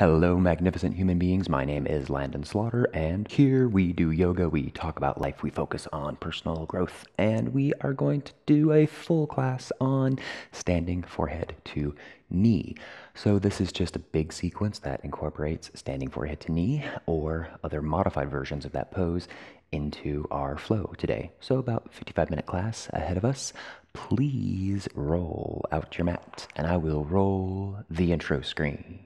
Hello, magnificent human beings. My name is Landon Slaughter, and here we do yoga. We talk about life. We focus on personal growth, and we are going to do a full class on standing forehead to knee. So this is just a big sequence that incorporates standing forehead to knee or other modified versions of that pose into our flow today. So about 55-minute class ahead of us. Please roll out your mat, and I will roll the intro screen.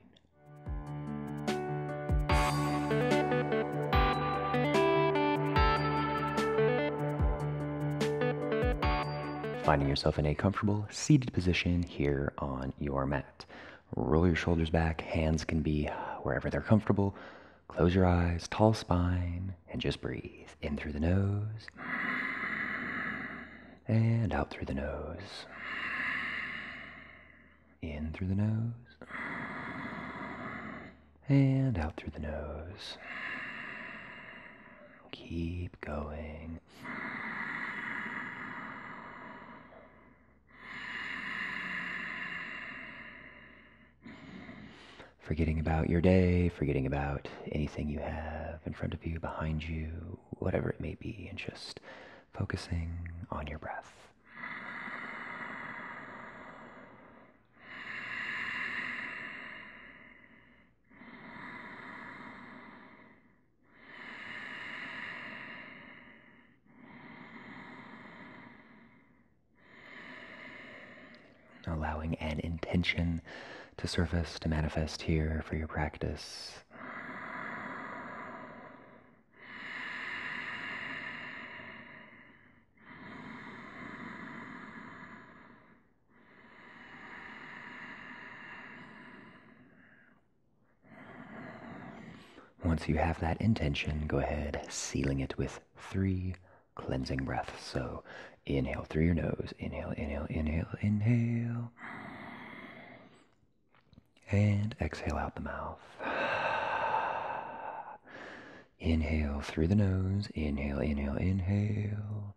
Finding yourself in a comfortable seated position here on your mat. Roll your shoulders back, hands can be wherever they're comfortable. Close your eyes, tall spine, and just breathe. In through the nose, and out through the nose. In through the nose, and out through the nose. Keep going. Forgetting about your day, forgetting about anything you have in front of you, behind you, whatever it may be, and just focusing on your breath. Allowing an intention to surface, to manifest here for your practice. Once you have that intention, go ahead, sealing it with 3 cleansing breaths. So inhale through your nose, inhale, inhale, inhale, inhale. And exhale out the mouth. Inhale through the nose, inhale, inhale, inhale.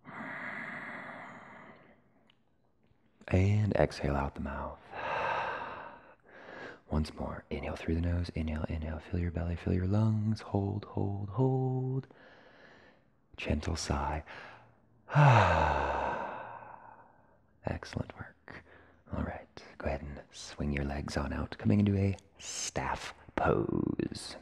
And exhale out the mouth. Once more, inhale through the nose, inhale, inhale, fill your belly, fill your lungs, hold, hold, hold. Gentle sigh. Excellent work. All right, go ahead and swing your legs on out, coming into a staff pose.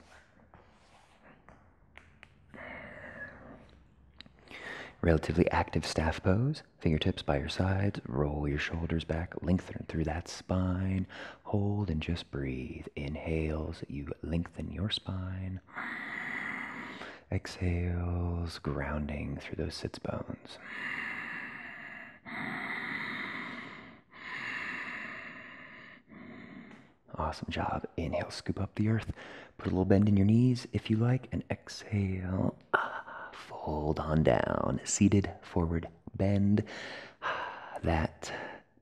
Relatively active staff pose. Fingertips by your sides. Roll your shoulders back. Lengthen through that spine. Hold and just breathe. Inhales, you lengthen your spine. Exhales, grounding through those sits bones. Awesome job. Inhale, scoop up the earth. Put a little bend in your knees if you like. And exhale. Fold on down. Seated, forward, bend. That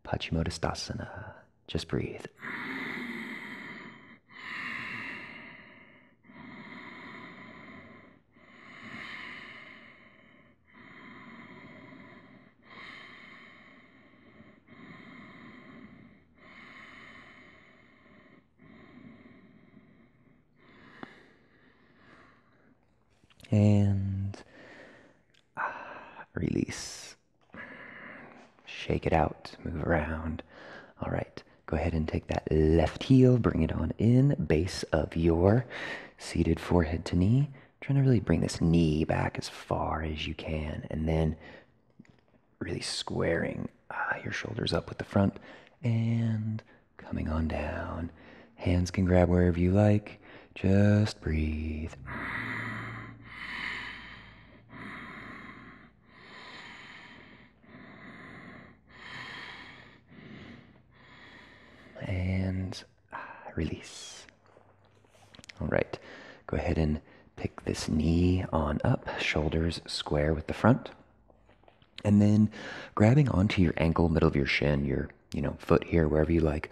Paschimottanasana. Just breathe. And release. Shake it out. Move around. All right. Go ahead and take that left heel. Bring it on in. Base of your seated forehead to knee. Trying to really bring this knee back as far as you can. And then really squaring your shoulders up with the front. And coming on down. Hands can grab wherever you like. Just breathe. And release. All right, go ahead and pick this knee on up, shoulders square with the front. And then grabbing onto your ankle, middle of your shin, your foot here, wherever you like.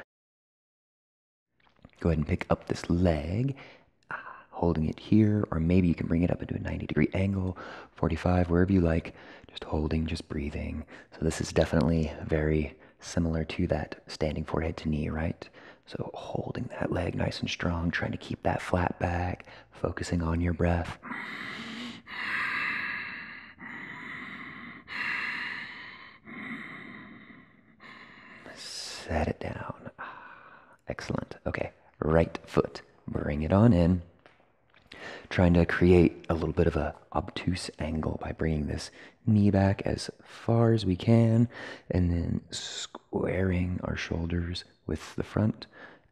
Go ahead and pick up this leg, holding it here, or maybe you can bring it up into a 90-degree angle, 45, wherever you like, just holding, just breathing. So this is definitely very similar to that standing forehead to knee, right? So holding that leg nice and strong, trying to keep that flat back, focusing on your breath. Set it down. Excellent. Okay, right foot. Bring it on in. Trying to create a little bit of a obtuse angle by bringing this knee back as far as we can, and then squaring our shoulders with the front,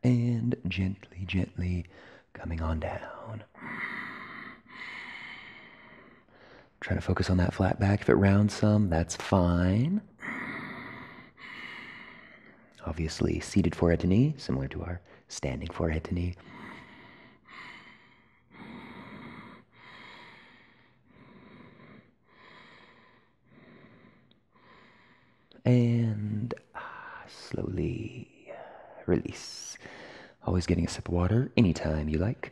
and gently, gently coming on down. Try to focus on that flat back. If it rounds some, that's fine. Obviously, seated forehead to knee, similar to our standing forehead to knee. And slowly release. Always getting a sip of water anytime you like.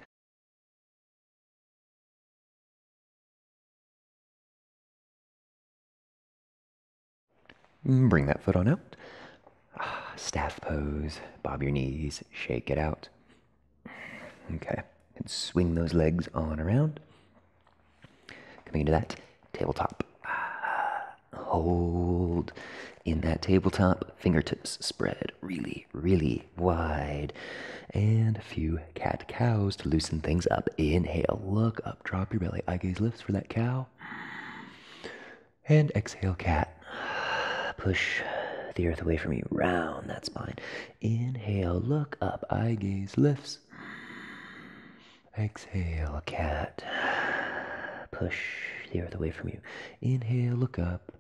Bring that foot on out. Staff pose. Bob your knees. Shake it out. Okay. And swing those legs on around. Coming into that tabletop. Hold in that tabletop. Fingertips spread really, really wide. And a few cat-cows to loosen things up. Inhale, look up, drop your belly. Eye gaze lifts for that cow. And exhale, cat. Push the earth away from you. Round that spine. Inhale, look up, eye gaze lifts. Exhale, cat. Push the earth away from you. Inhale, look up,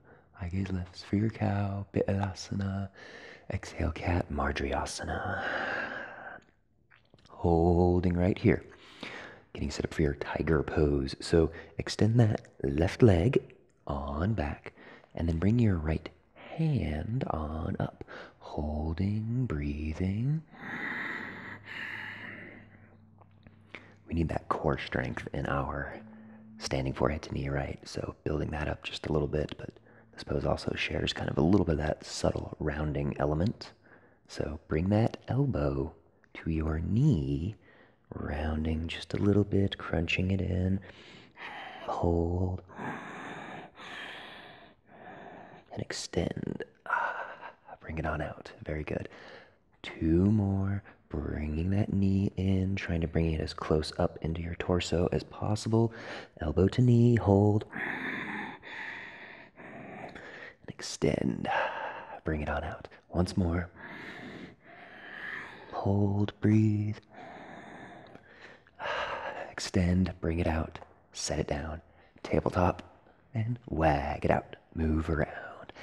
eye gaze lifts for your cow. Pi'alasana. Exhale, cat. Marjariasana. Holding right here. Getting set up for your tiger pose. So extend that left leg on back, and then bring your right hand on up. Holding, breathing. We need that core strength in our standing forehead to knee, right? So building that up just a little bit, but this pose also shares kind of a little bit of that subtle rounding element. So bring that elbow to your knee, rounding just a little bit, crunching it in. Hold. And extend. Bring it on out. Very good. 2 more. Bringing that knee in, trying to bring it as close up into your torso as possible. Elbow to knee, hold. And extend. Bring it on out. Once more. Hold, breathe. Extend, bring it out. Set it down. Tabletop. And wag it out. Move around.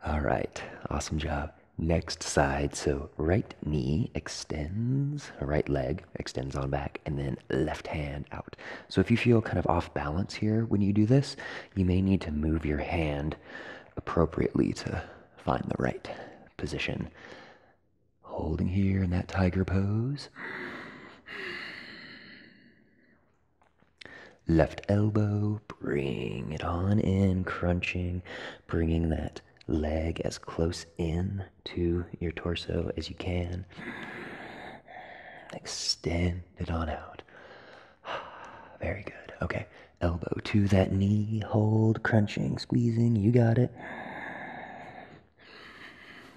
All right. Awesome job. Next side, so right knee extends, right leg extends on back, and then left hand out. So if you feel kind of off balance here when you do this, you may need to move your hand appropriately to find the right position. Holding here in that tiger pose. Left elbow, bring it on in, crunching, bringing that leg as close in to your torso as you can. Extend it on out. Very good. Okay, elbow to that knee, hold, crunching, squeezing, you got it.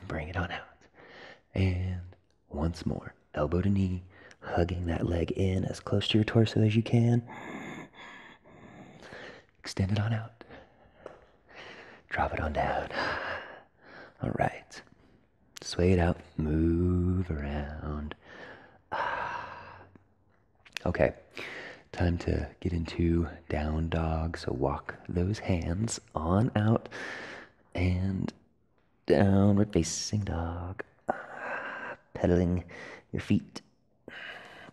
Bring it on out. And once more, elbow to knee, hugging that leg in as close to your torso as you can. Extend it on out. Drop it on down. All right. Sway it out. Move around. Okay. Time to get into down dog. So walk those hands on out and downward facing dog. Pedaling your feet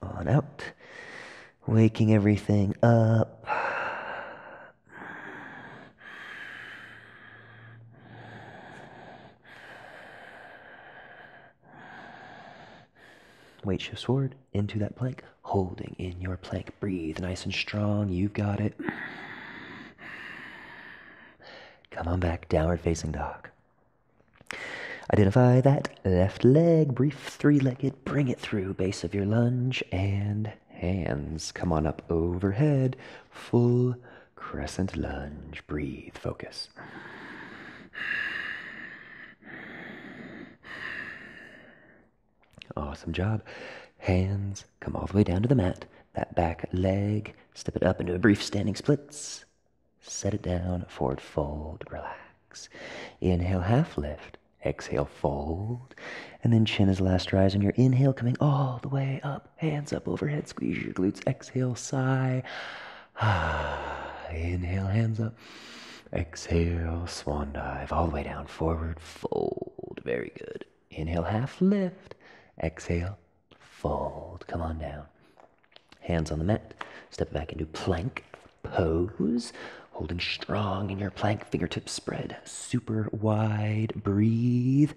on out. Waking everything up. Weight shifts forward into that plank, holding in your plank. Breathe nice and strong. You've got it. Come on back, downward facing dog. Identify that left leg, brief three-legged, bring it through, base of your lunge, and hands come on up overhead, full crescent lunge. Breathe, focus. Awesome job. Hands come all the way down to the mat. That back leg, step it up into a brief standing splits. Set it down, forward fold, relax. Inhale, half lift. Exhale, fold. And then chin is last rise on your inhale, coming all the way up. Hands up overhead, squeeze your glutes. Exhale, sigh. Inhale, hands up. Exhale, swan dive, all the way down, forward, fold. Very good. Inhale, half lift. Exhale, fold. Come on down. Hands on the mat. Step back into plank pose. Holding strong in your plank, fingertips spread super wide. Breathe.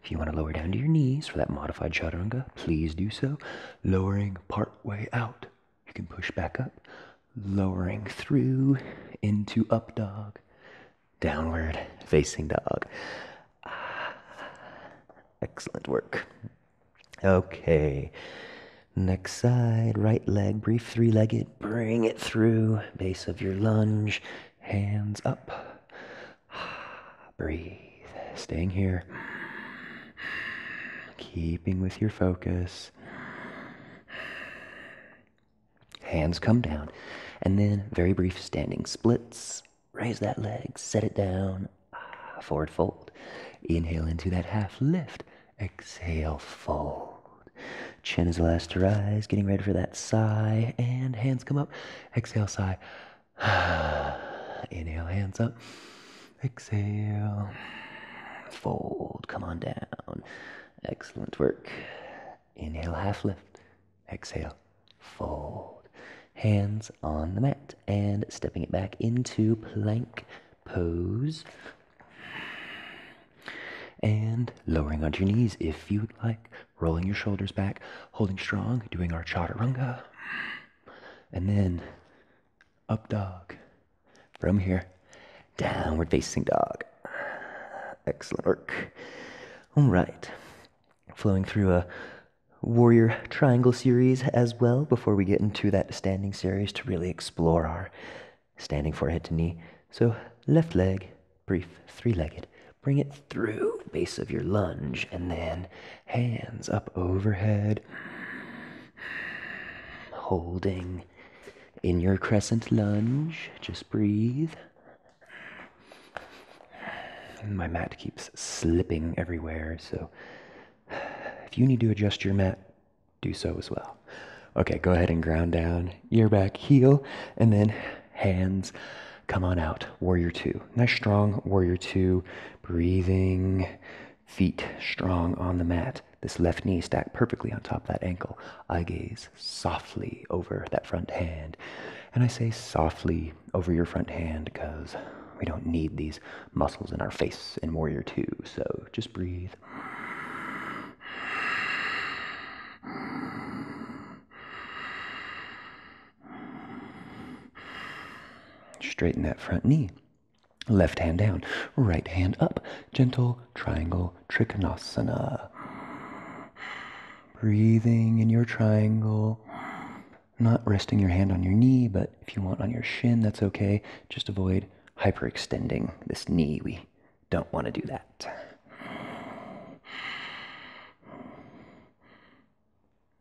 If you want to lower down to your knees for that modified chaturanga, please do so. Lowering part way out. You can push back up. Lowering through into up dog. Downward facing dog. Excellent work. Okay. Next side, right leg, brief three-legged, bring it through, base of your lunge, hands up, breathe, staying here, keeping with your focus, hands come down, and then very brief standing splits, raise that leg, set it down, forward fold, inhale into that half lift, exhale, fold. Chin is last to rise, getting ready for that sigh, and hands come up. Exhale, sigh. Inhale, hands up. Exhale, fold, come on down. Excellent work. Inhale, half lift. Exhale, fold. Hands on the mat, and stepping it back into plank pose. And lowering onto your knees if you would like. Rolling your shoulders back, holding strong, doing our chaturanga. And then up dog. From here, downward facing dog. Excellent work. All right. Flowing through a warrior triangle series as well before we get into that standing series to really explore our standing forehead to knee. So left leg, brief three-legged. Bring it through, base of your lunge, and then hands up overhead. Holding in your crescent lunge, just breathe. And my mat keeps slipping everywhere, so if you need to adjust your mat, do so as well. Okay, go ahead and ground down your back heel, and then hands come on out, warrior two. Nice strong warrior two, breathing, feet strong on the mat. This left knee stacked perfectly on top of that ankle. I gaze softly over that front hand. And I say softly over your front hand because we don't need these muscles in our face in warrior two. So just breathe. Straighten that front knee. Left hand down, right hand up. Gentle triangle trikonasana. Breathing in your triangle. Not resting your hand on your knee, but if you want on your shin, that's okay. Just avoid hyperextending this knee. We don't want to do that.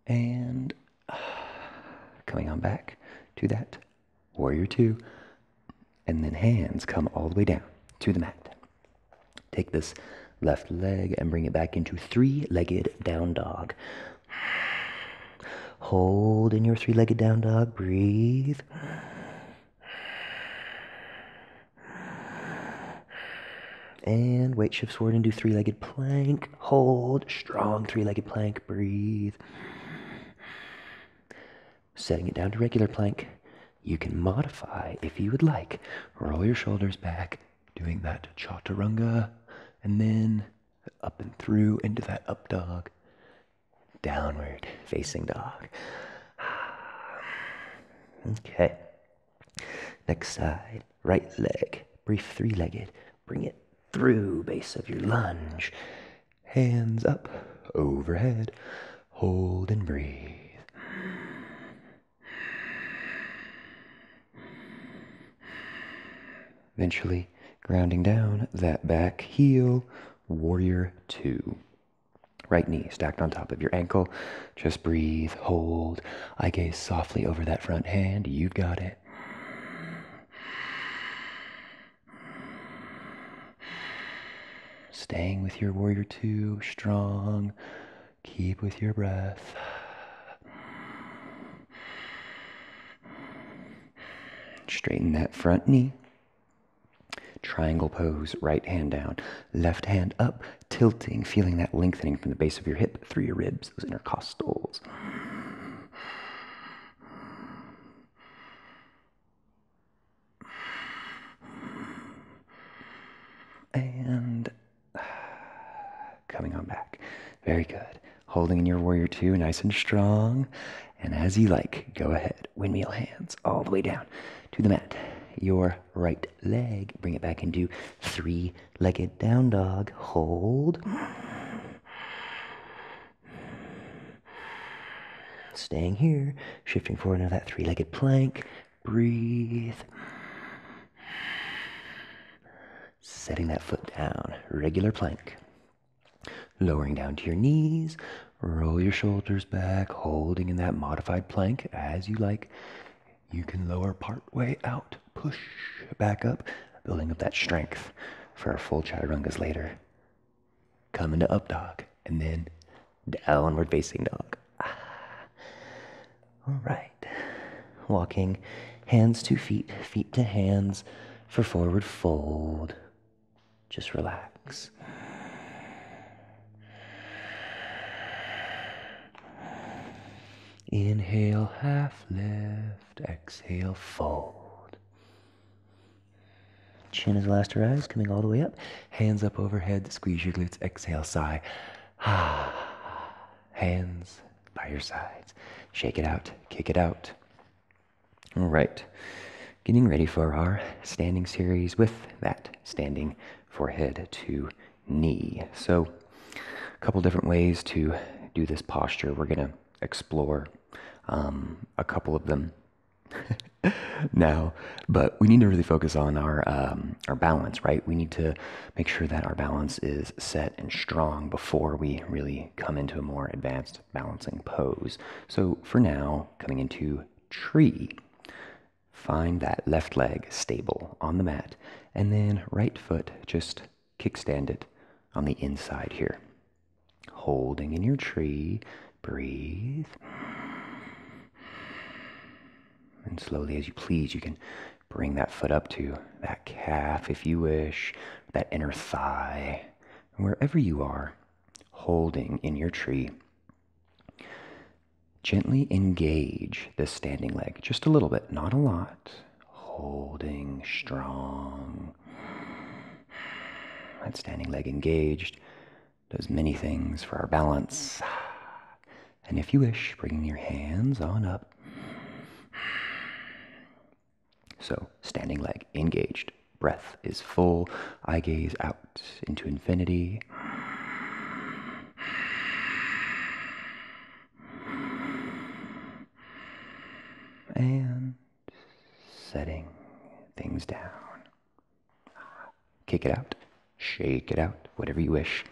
And coming on back to that warrior two. And then hands come all the way down to the mat. Take this left leg and bring it back into three-legged down dog. Hold in your three-legged down dog. Breathe. And weight shifts forward into three-legged plank. Hold. Strong three-legged plank. Breathe. Setting it down to regular plank. You can modify if you would like. Roll your shoulders back, doing that chaturanga, and then up and through into that up dog, downward facing dog. Okay. Next side, right leg, brief three-legged. Bring it through base of your lunge. Hands up, overhead. Hold and breathe. Eventually grounding down that back heel, warrior two. Right knee stacked on top of your ankle. Just breathe, hold. I gaze softly over that front hand. You've got it. Staying with your warrior two, strong. Keep with your breath. Straighten that front knee. Triangle pose, right hand down, left hand up, tilting, feeling that lengthening from the base of your hip through your ribs, those intercostals. And coming on back. Very good. Holding in your warrior two, nice and strong. And as you like, go ahead. Windmill hands all the way down to the mat. Your right leg, bring it back into three-legged down dog. Hold. Staying here, shifting forward into that three-legged plank. Breathe. Setting that foot down, regular plank. Lowering down to your knees, roll your shoulders back, holding in that modified plank as you like. You can lower part way out, push back up, building up that strength for our full chaturangas later. Come into up dog, and then downward facing dog. All right. Walking hands to feet, feet to hands for forward fold. Just relax. Inhale, half lift. Exhale, fold. Chin is last to rise, coming all the way up. Hands up overhead, squeeze your glutes. Exhale, sigh. Hands by your sides. Shake it out, kick it out. All right. Getting ready for our standing series with that standing forehead to knee. So a couple different ways to do this posture. We're going to explore a couple of them now, but we need to really focus on our balance, right? We need to make sure that our balance is set and strong before we really come into a more advanced balancing pose. So for now, coming into tree, find that left leg stable on the mat, and then right foot, just kickstand it on the inside here. Holding in your tree, breathe. And slowly as you please, you can bring that foot up to that calf if you wish, that inner thigh. And wherever you are, holding in your tree, gently engage this standing leg, just a little bit, not a lot. Holding strong. That standing leg engaged does many things for our balance. And if you wish, bringing your hands on up. So, standing leg engaged. Breath is full. Eye gaze out into infinity. And setting things down. Kick it out. Shake it out. Whatever you wish.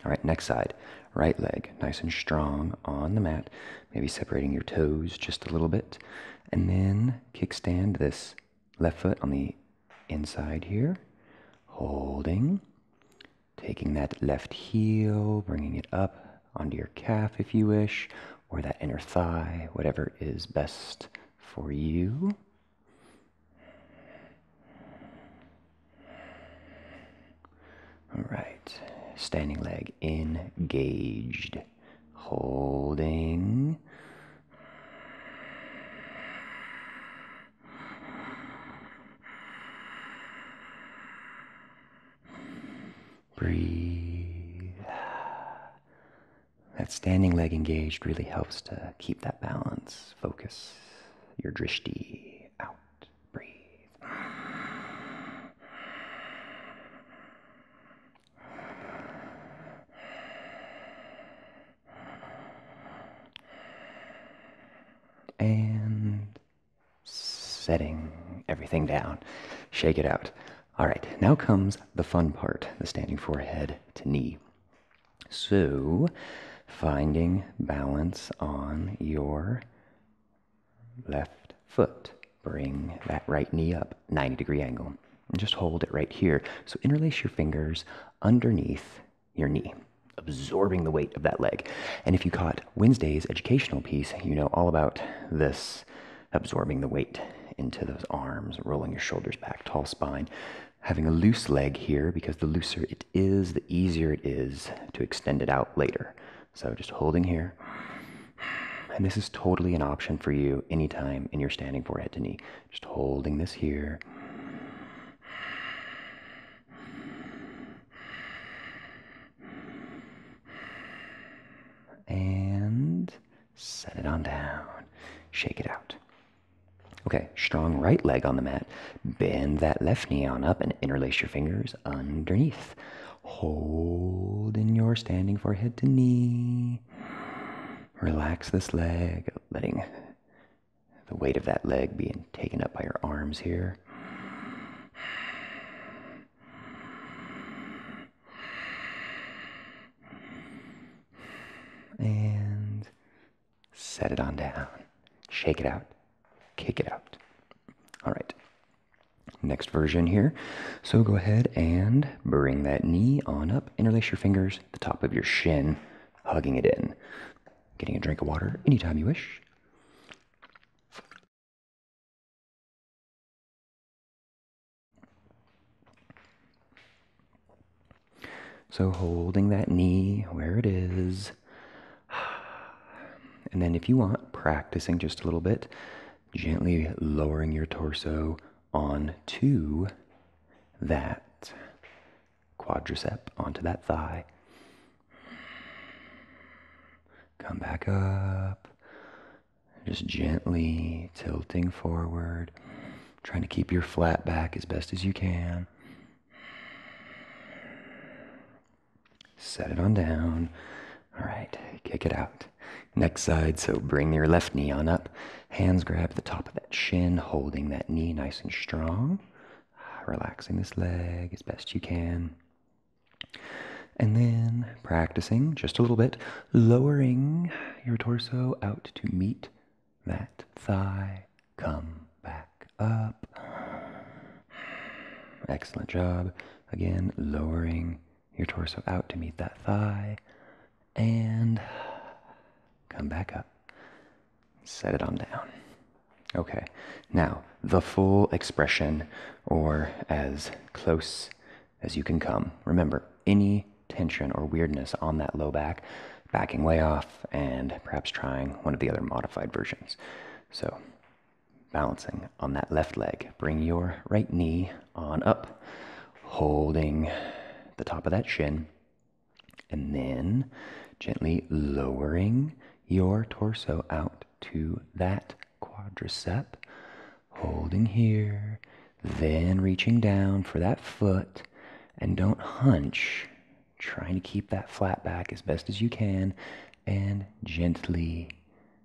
All right, next side. Right leg, nice and strong on the mat. Maybe separating your toes just a little bit. And then kickstand this left foot on the inside here. Holding. Taking that left heel, bringing it up onto your calf if you wish, or that inner thigh, whatever is best for you. All right. Standing leg engaged. Holding. Breathe. That standing leg engaged really helps to keep that balance. Focus your drishti out. Breathe. and setting everything down. Shake it out. All right, now comes the fun part, the standing forehead to knee. So, finding balance on your left foot. Bring that right knee up, 90-degree angle. And just hold it right here. So interlace your fingers underneath your knee, absorbing the weight of that leg. And if you caught Wednesday's educational piece, you know all about this, absorbing the weight into those arms, rolling your shoulders back, tall spine. Having a loose leg here, because the looser it is, the easier it is to extend it out later. So just holding here. And this is totally an option for you anytime in your standing forehead to knee. Just holding this here. And set it on down. Shake it out. Okay, strong right leg on the mat. Bend that left knee on up and interlace your fingers underneath. Hold in your standing forehead to knee. Relax this leg, letting the weight of that leg being taken up by your arms here. And set it on down. Shake it out. Kick it out. All right. Next version here. So go ahead and bring that knee on up. Interlace your fingers at the top of your shin, hugging it in. Getting a drink of water anytime you wish. So holding that knee where it is. And then if you want, practicing just a little bit, gently lowering your torso onto that quadricep, onto that thigh. Come back up. Just gently tilting forward, trying to keep your flat back as best as you can. Set it on down. All right, kick it out. Next side, so bring your left knee on up. Hands grab the top of that shin, holding that knee nice and strong. Relaxing this leg as best you can. And then practicing just a little bit, lowering your torso out to meet that thigh. Come back up. Excellent job. Again, lowering your torso out to meet that thigh. And come back up. Set it on down. Okay, now the full expression, or as close as you can come. Remember, any tension or weirdness on that low back, backing way off, and perhaps trying one of the other modified versions. So, balancing on that left leg. Bring your right knee on up, holding the top of that shin, and then gently lowering your torso out to that quadricep, holding here, then reaching down for that foot, and don't hunch, trying to keep that flat back as best as you can, and gently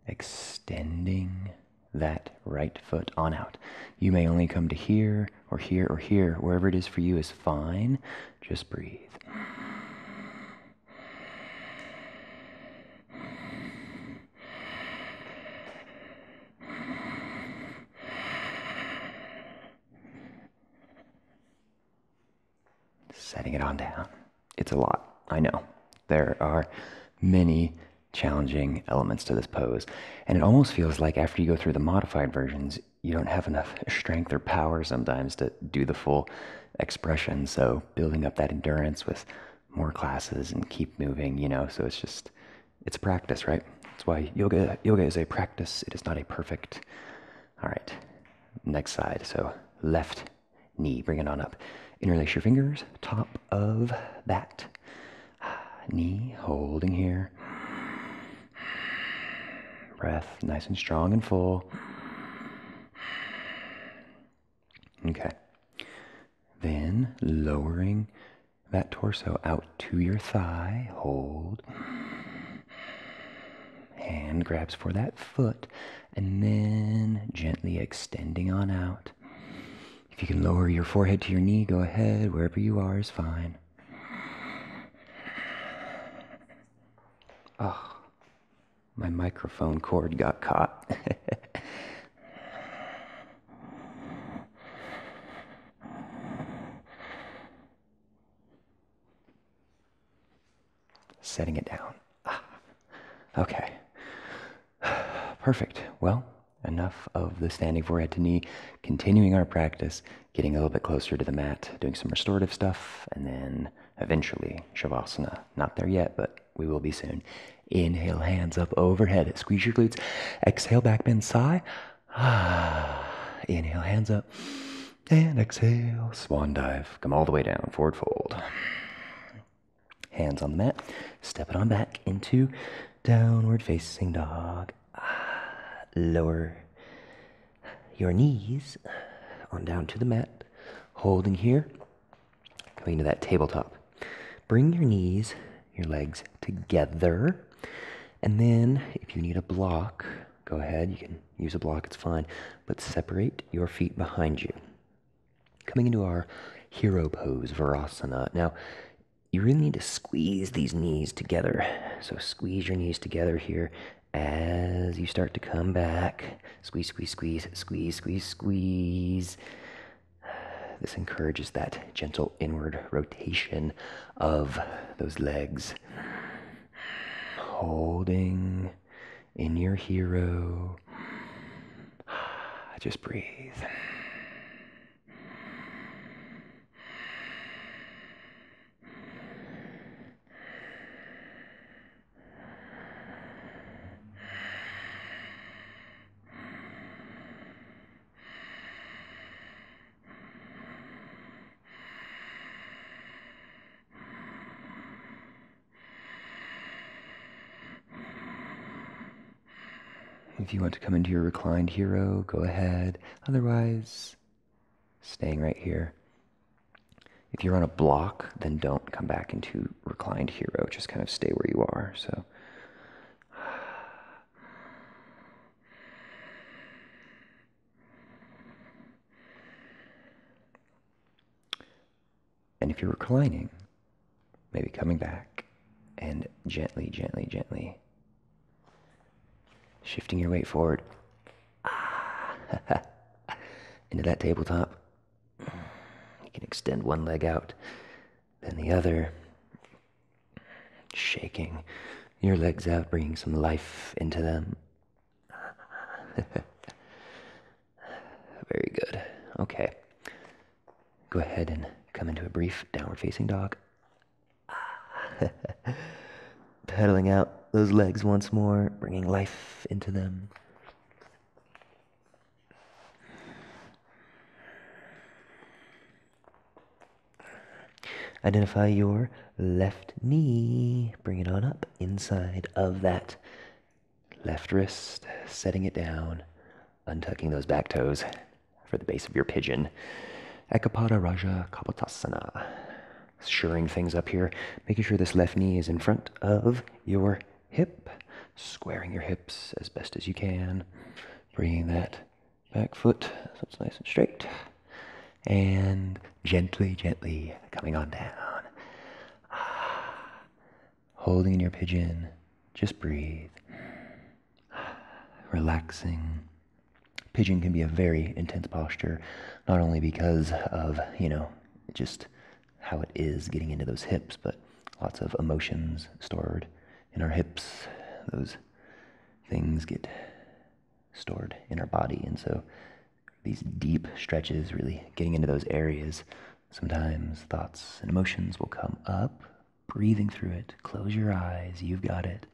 extending that right foot on out. You may only come to here, or here, or here. Wherever it is for you is fine. Just breathe. Setting it on down. It's a lot, I know. There are many challenging elements to this pose, and it almost feels like after you go through the modified versions, you don't have enough strength or power sometimes to do the full expression. So building up that endurance with more classes and keep moving, you know, so it's a practice, right? That's why yoga is a practice. It is not a perfect. All right, next side. So left knee, bring it on up. Interlace your fingers, top of that knee, holding here. Breath nice and strong and full. Okay. Then lowering that torso out to your thigh, hold. hand grabs for that foot, and then gently extending on out. If you can lower your forehead to your knee, go ahead. Wherever you are is fine. Oh, my microphone cord got caught. Setting it down. Okay. Perfect. Well, enough of the standing forehead to knee. Continuing our practice, getting a little bit closer to the mat, doing some restorative stuff, and then eventually Shavasana. Not there yet, but we will be soon. Inhale, hands up overhead. Squeeze your glutes. Exhale, back bend, sigh. Inhale, hands up. And exhale, swan dive. Come all the way down, forward fold. Hands on the mat. Step it on back into downward facing dog. Lower your knees on down to the mat. Holding here. Coming to that tabletop. Bring your knees, your legs together. And then if you need a block, go ahead. You can use a block, it's fine. But separate your feet behind you. Coming into our hero pose, Virasana. Now, you really need to squeeze these knees together. So squeeze your knees together here as you start to come back. Squeeze, squeeze, squeeze, squeeze, squeeze, squeeze. This encourages that gentle inward rotation of those legs. Holding in your hero. Just breathe. If you want to come into your reclined hero, go ahead. Otherwise, staying right here. If you're on a block, then don't come back into reclined hero. Just kind of stay where you are. So, and if you're reclining, maybe coming back and gently, gently, gently shifting your weight forward into that tabletop. You can extend one leg out, then the other. Shaking your legs out, bringing some life into them. Very good. Okay. Go ahead and come into a brief downward facing dog. Pedaling out those legs once more, bringing life into them. Identify your left knee. Bring it on up inside of that left wrist, setting it down, untucking those back toes for the base of your pigeon. Ekapada Raja Kapotasana. Shoring things up here, making sure this left knee is in front of your hip, squaring your hips as best as you can, bringing that back foot so it's nice and straight, and gently, gently coming on down. Holding in your pigeon, just breathe. Relaxing. Pigeon can be a very intense posture, not only because of, just how it is getting into those hips, but lots of emotions stored in our hips. Those things get stored in our body, and so these deep stretches, really getting into those areas, sometimes thoughts and emotions will come up. Breathing through it. Close your eyes. You've got it.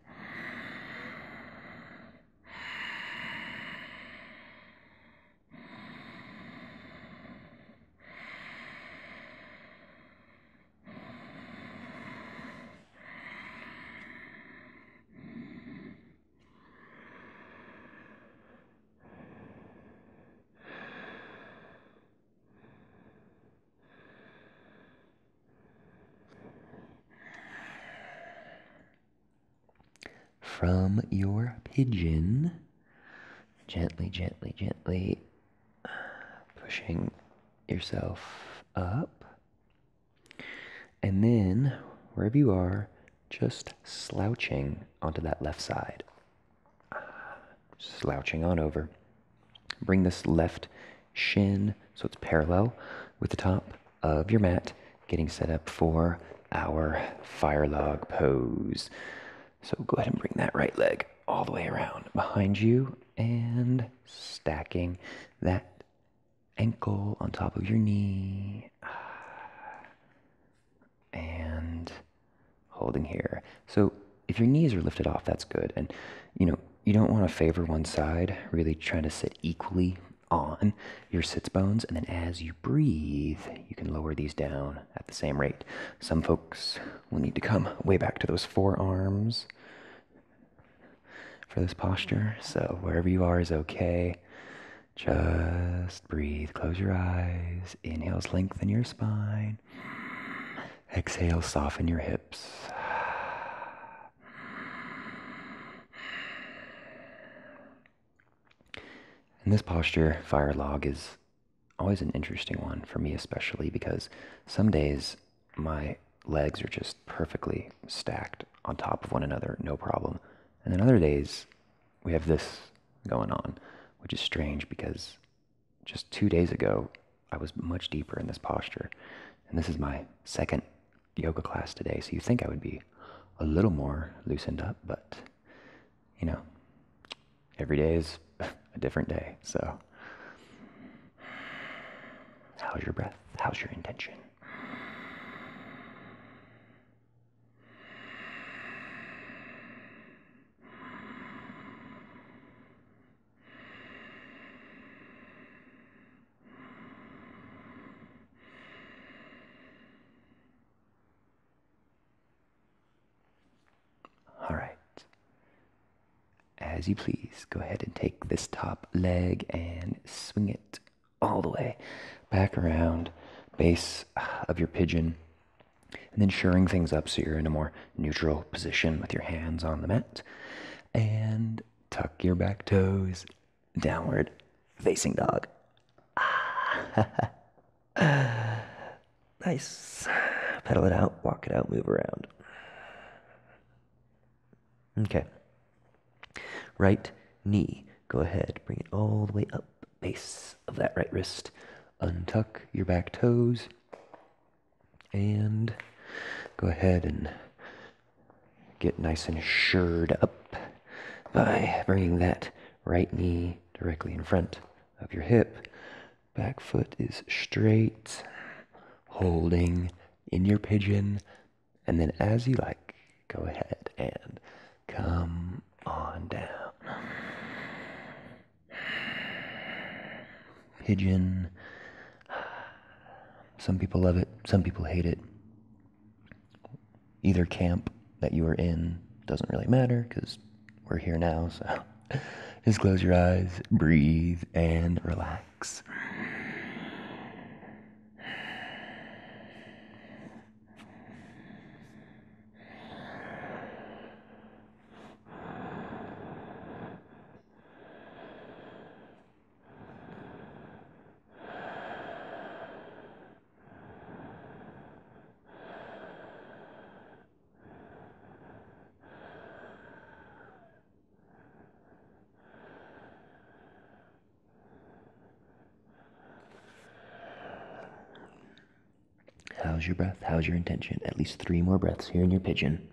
from your pigeon, gently, gently, gently pushing yourself up. And then, wherever you are, just slouching onto that left side. Slouching on over. Bring this left shin so it's parallel with the top of your mat, getting set up for our fire log pose. So go ahead and bring that right leg all the way around behind you and stacking that ankle on top of your knee and holding here. So if your knees are lifted off, that's good. And you don't want to favor one side, really trying to sit equally on your sits bones, and then as you breathe, you can lower these down at the same rate. Some folks will need to come way back to those forearms for this posture, so wherever you are is okay. Just breathe, close your eyes. Inhales, lengthen your spine. Exhale, soften your hips. And this posture, fire log, is always an interesting one for me, especially because some days my legs are just perfectly stacked on top of one another, no problem. And then other days we have this going on, which is strange because just 2 days ago I was much deeper in this posture. And this is my second yoga class today, so you think I would be a little more loosened up, but every day is a different day. So how's your breath? How's your intention? All right. As you please, go ahead and take this top leg and swing it all the way back around base of your pigeon, and then shoring things up so you're in a more neutral position with your hands on the mat. And tuck your back toes, downward facing dog. Nice. Pedal it out, walk it out, move around. Okay. Right knee, go ahead, bring it all the way up, base of that right wrist. Untuck your back toes, and go ahead and get nice and shored up by bringing that right knee directly in front of your hip. Back foot is straight, holding in your pigeon, and then as you like, go ahead and come on down. Pigeon. Some people love it, some people hate it. Either camp that you are in doesn't really matter because we're here now, so just close your eyes, breathe, and relax. How's your breath? How's your intention? At least 3 more breaths here in your pigeon.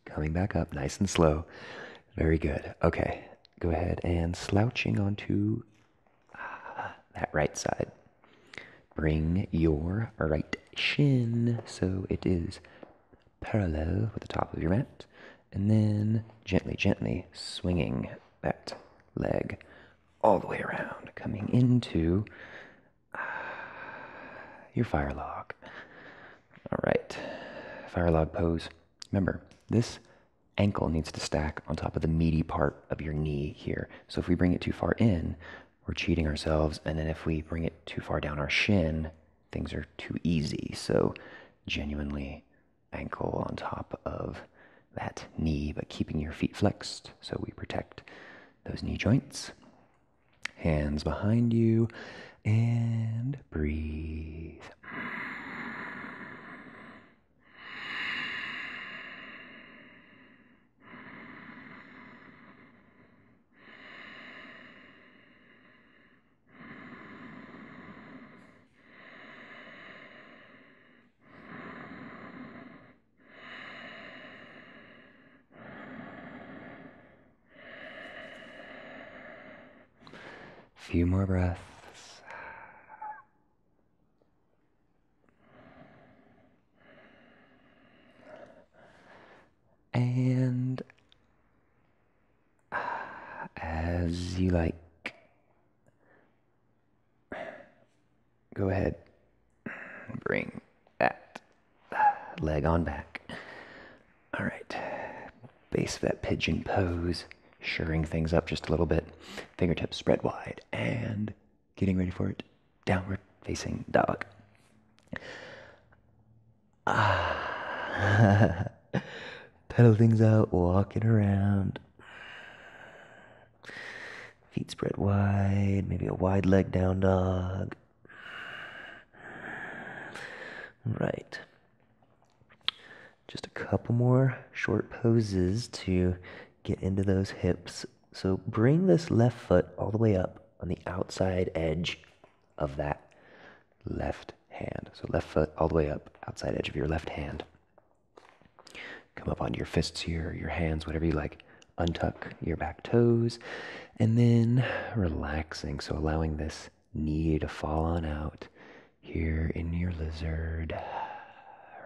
Coming back up nice and slow. Very good. Okay, go ahead and slouching onto that right side. Bring your right shin so it is parallel with the top of your mat. And then gently, gently swinging that leg all the way around, coming into your fire log. All right, fire log pose. Remember, this ankle needs to stack on top of the meaty part of your knee here. So if we bring it too far in, we're cheating ourselves. And then if we bring it too far down our shin, things are too easy. So genuinely ankle on top of that knee, but keeping your feet flexed so we protect those knee joints. Hands behind you and breathe. Few more breaths. And as you like, go ahead and bring that leg on back. All right, base of that pigeon pose, shoring things up just a little bit. Fingertips spread wide and getting ready for it. Downward facing dog. Pedal things out, walking around. Feet spread wide, maybe a wide leg down dog. Right. Just a couple more short poses to get into those hips. So bring this left foot all the way up on the outside edge of that left hand. So left foot all the way up, outside edge of your left hand. Come up onto your fists here, your hands, whatever you like. Untuck your back toes, and then relaxing. So allowing this knee to fall on out here in your lizard.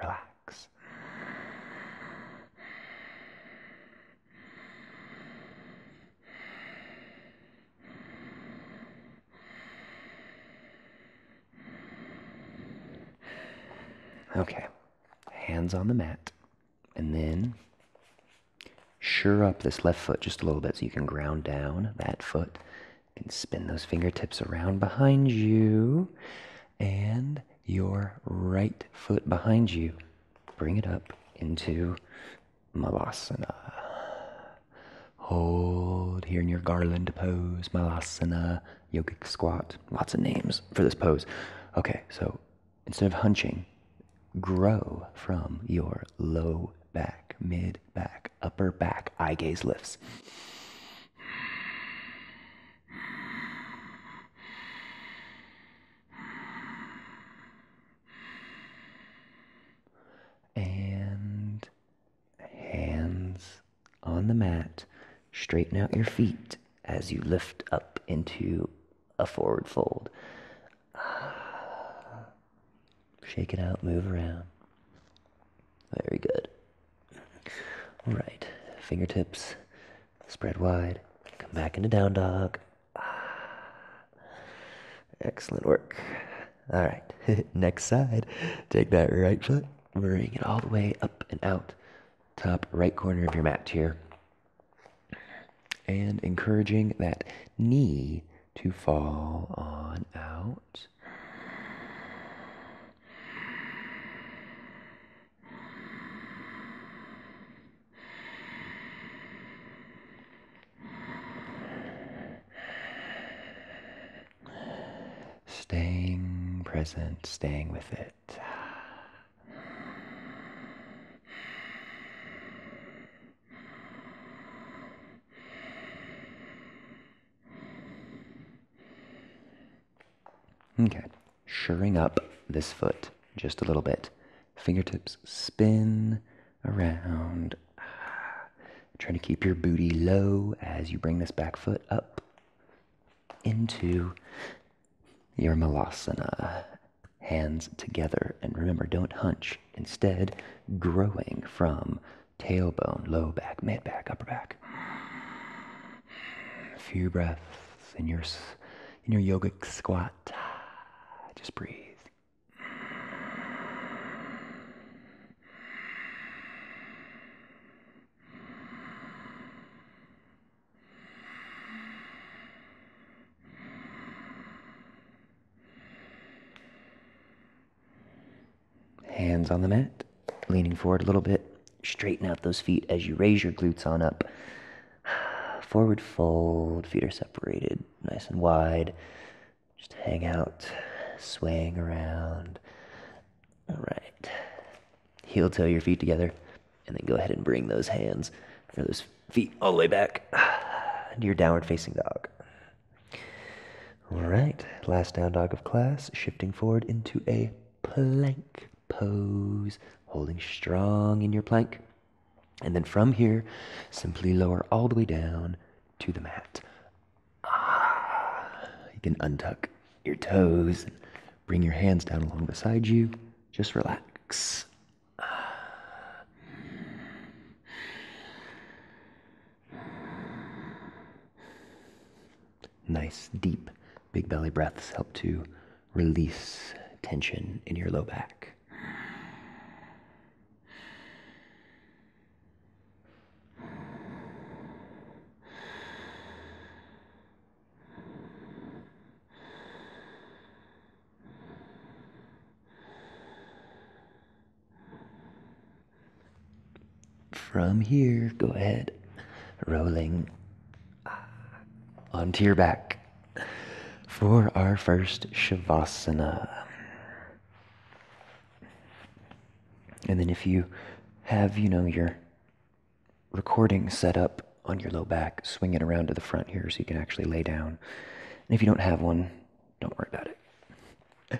Relax. Okay, hands on the mat, and then sure up this left foot just a little bit so you can ground down that foot. You can spin those fingertips around behind you, and your right foot behind you. Bring it up into Malasana. Hold here in your garland pose, Malasana, yogic squat. Lots of names for this pose. Okay, so instead of hunching, grow from your low back, mid back, upper back, eye gaze lifts. And hands on the mat, straighten out your feet as you lift up into a forward fold. Shake it out, move around. Very good. All right, fingertips spread wide. Come back into down dog. Excellent work. All right, next side. Take that right foot, bring it all the way up and out. Top right corner of your mat here. And encouraging that knee to fall on out. Staying present, staying with it. Okay, shoring up this foot just a little bit. Fingertips spin around. Trying to keep your booty low as you bring this back foot up into your Malasana. Hands together. And remember, don't hunch. Instead, growing from tailbone, low back, mid back, upper back. A few breaths in your yogic squat. Just breathe. hands on the mat, leaning forward a little bit. Straighten out those feet as you raise your glutes on up. Forward fold, feet are separated, nice and wide. Just hang out, swaying around. All right. Heel toe your feet together, and then go ahead and bring those hands or those feet all the way back into your downward facing dog. All right, last down dog of class, shifting forward into a plank pose, holding strong in your plank. And then from here, simply lower all the way down to the mat. You can untuck your toes, bring your hands down along beside you. Just relax. Nice, deep, big belly breaths help to release tension in your low back. From here, go ahead, rolling onto your back for our first Shavasana. And then if you have, your recording set up on your low back, swing it around to the front here so you can actually lay down. And if you don't have one, don't worry about it.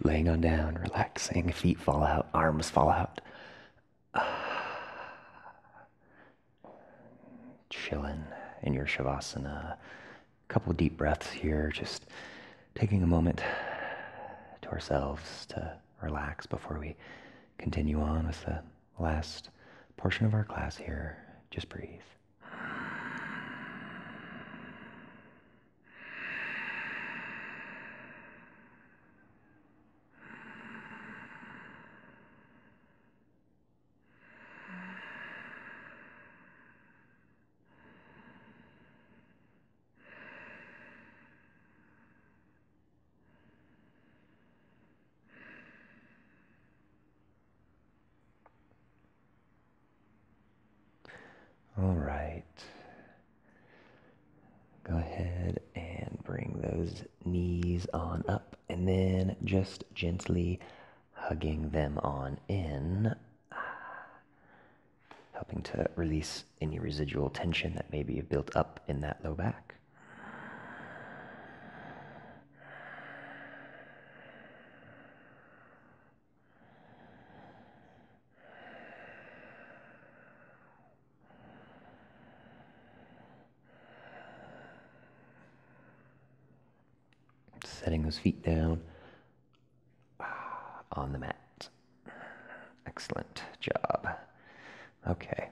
Laying on down, relaxing, feet fall out, arms fall out. Chilling in your Shavasana. A couple deep breaths here, just taking a moment to ourselves to relax before we continue on with the last portion of our class here. Just breathe. All right. Go ahead and bring those knees on up and then just gently hugging them on in, helping to release any residual tension that maybe you've built up in that low back. Setting those feet down on the mat. Excellent job. Okay.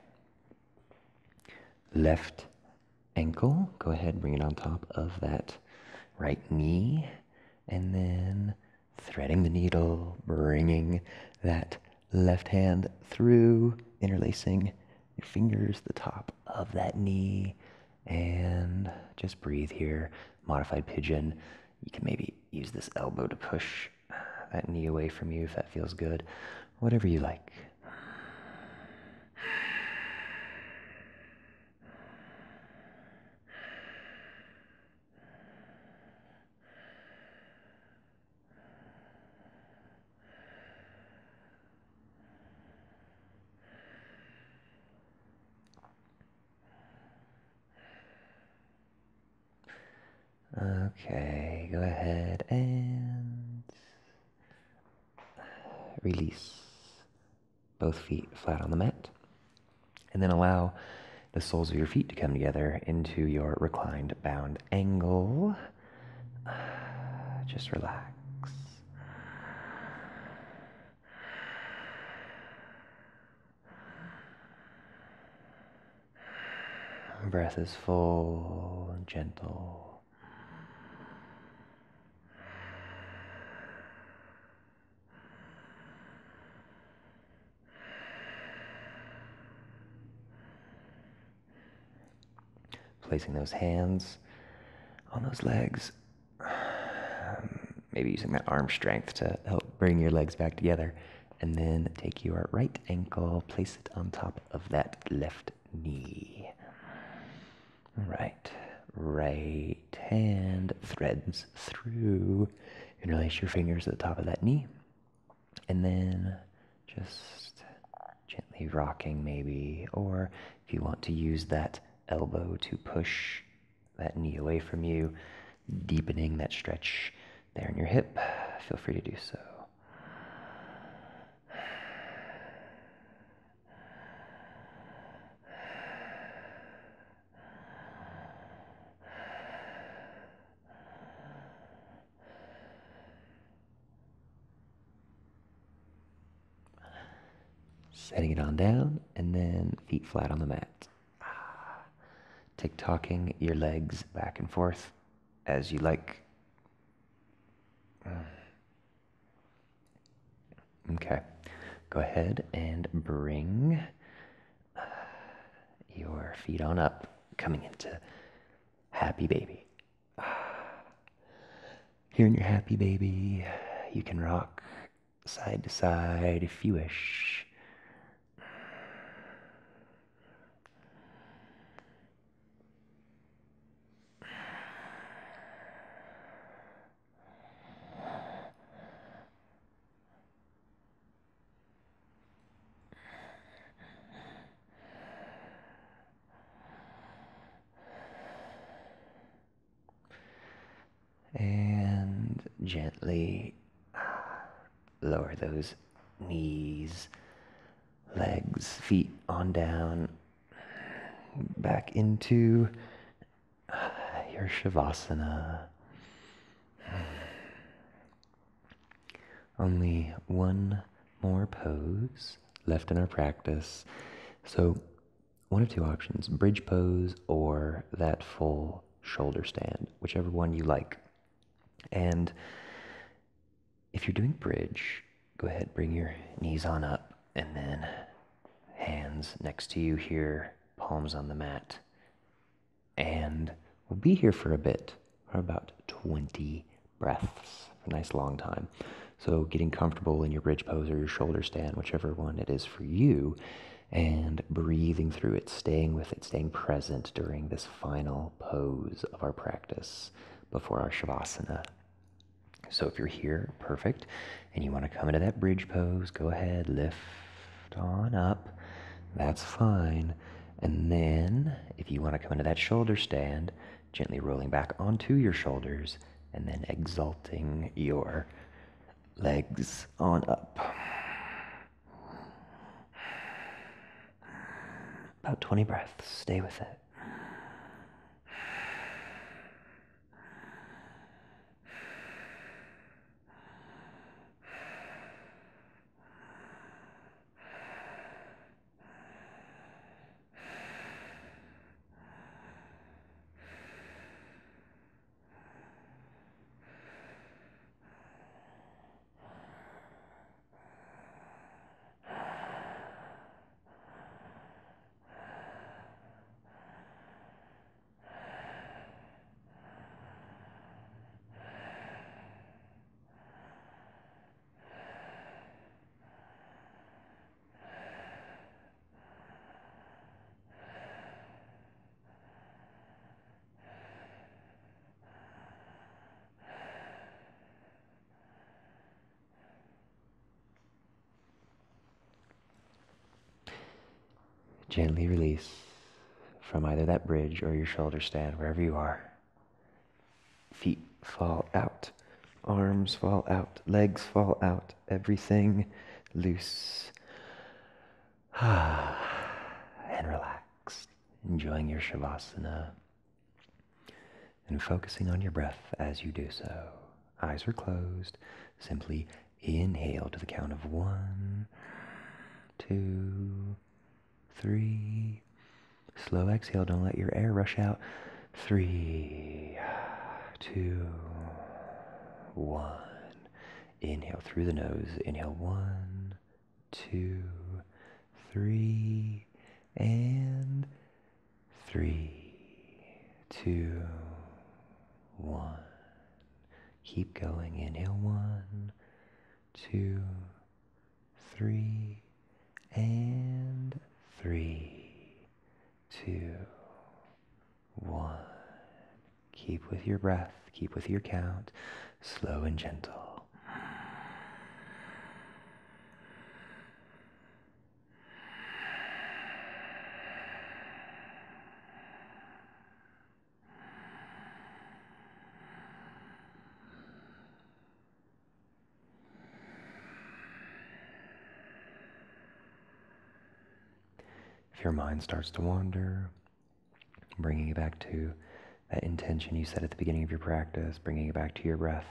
Left ankle, go ahead and bring it on top of that right knee. And then threading the needle, bringing that left hand through, interlacing your fingers, the top of that knee. And just breathe here. Modified pigeon. You can maybe use this elbow to push that knee away from you if that feels good. Whatever you like. Okay, go ahead and release both feet flat on the mat. And then allow the soles of your feet to come together into your reclined bound angle. Just relax. Breath is full and gentle. Placing those hands on those legs. Maybe using that arm strength to help bring your legs back together. And then take your right ankle, place it on top of that left knee. All right. Right hand threads through. Interlace your fingers at the top of that knee. And then just gently rocking maybe, or if you want to use that elbow to push that knee away from you, deepening that stretch there in your hip, feel free to do so. Setting it on down, and then feet flat on the mat. Tick-tocking your legs back and forth as you like. Okay, go ahead and bring your feet on up, coming into happy baby. Here in your happy baby, you can rock side to side if you wish. And gently lower those knees, legs, feet on down, back into your Shavasana. Only one more pose left in our practice. So one of two options, bridge pose or that full shoulder stand, whichever one you like. And if you're doing bridge, go ahead, bring your knees on up, and then hands next to you here, palms on the mat. And we'll be here for a bit, for about 20 breaths, a nice long time. So getting comfortable in your bridge pose or your shoulder stand, whichever one it is for you, and breathing through it, staying with it, staying present during this final pose of our practice before our Shavasana. So if you're here, perfect, and you want to come into that bridge pose, go ahead, lift on up. That's fine. And then if you want to come into that shoulder stand, gently rolling back onto your shoulders, and then exalting your legs on up. About 20 breaths. Stay with it. Gently release from either that bridge or your shoulder stand, wherever you are. Feet fall out, arms fall out, legs fall out, everything loose. And relaxed, enjoying your Shavasana and focusing on your breath as you do so. Eyes are closed. Simply inhale to the count of 1, 2, 3. Slow exhale, don't let your air rush out. 3, 2, 1. Inhale through the nose. Inhale 1, 2, 3, and 3, 2, 1. Keep going. Inhale 1, 2, keep with your breath, keep with your count, slow and gentle. If your mind starts to wander, bringing it back to that intention you set at the beginning of your practice, bringing it back to your breath.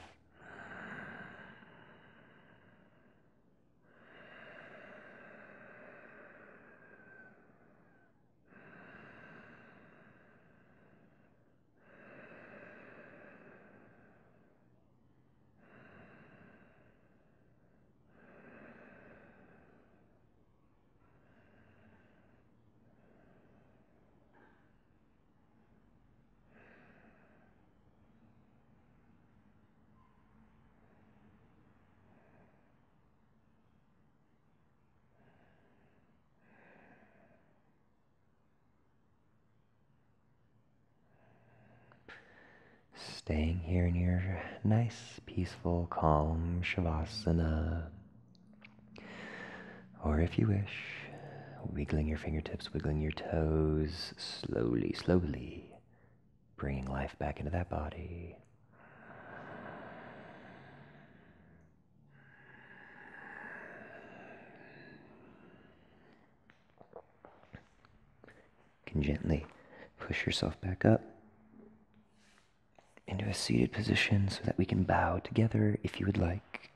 Staying here in your nice, peaceful, calm Shavasana. Or if you wish, wiggling your fingertips, wiggling your toes, slowly, slowly, bringing life back into that body. You can gently push yourself back up into a seated position so that we can bow together if you would like.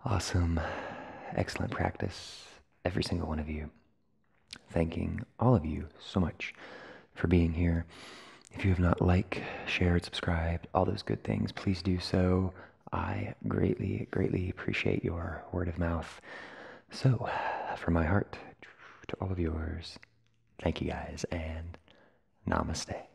Awesome. Excellent practice, every single one of you. Thanking all of you so much for being here. If you have not liked, shared, subscribed, all those good things, please do so. I greatly, greatly appreciate your word of mouth. So, from my heart to all of yours, thank you guys, and namaste.